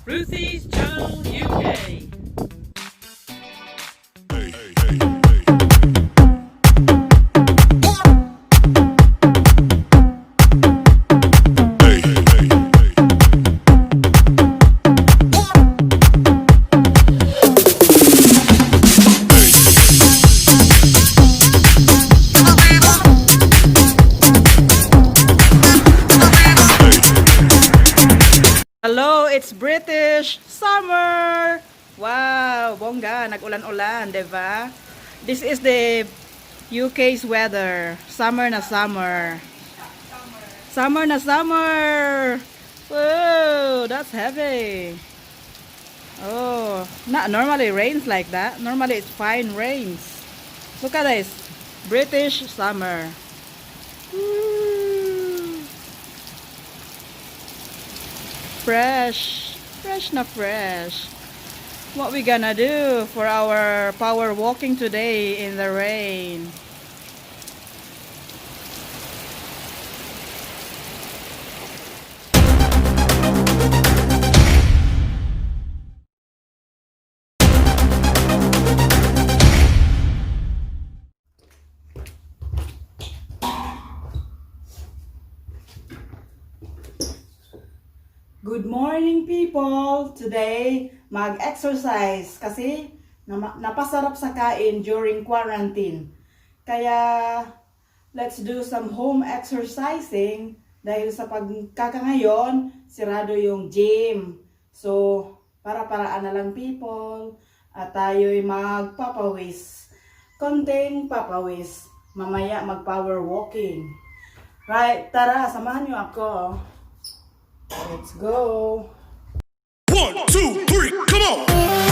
Ruthie's Channel UK. Hello, it's British summer. Wow, bongga, nag-ulan-ulan, 'di ba? This is the UK's weather. Summer na summer. Summer na summer. Whoa, that's heavy. Oh, not normally rains like that. Normally it's fine rains. Look at this. British summer. Woo. Fresh na fresh. What we gonna do for our power walking today in the rain? Good morning people! Today, mag-exercise kasi napasarap sa kain during quarantine. Kaya, let's do some home exercising dahil sa pagkakangayon, sirado yung gym. So, para-paraan na lang people at tayo'y magpapawis. Konting papawis. Mamaya mag-power walking. Right, tara, samahan niyo ako. Let's go. 1, 2, 3, come on!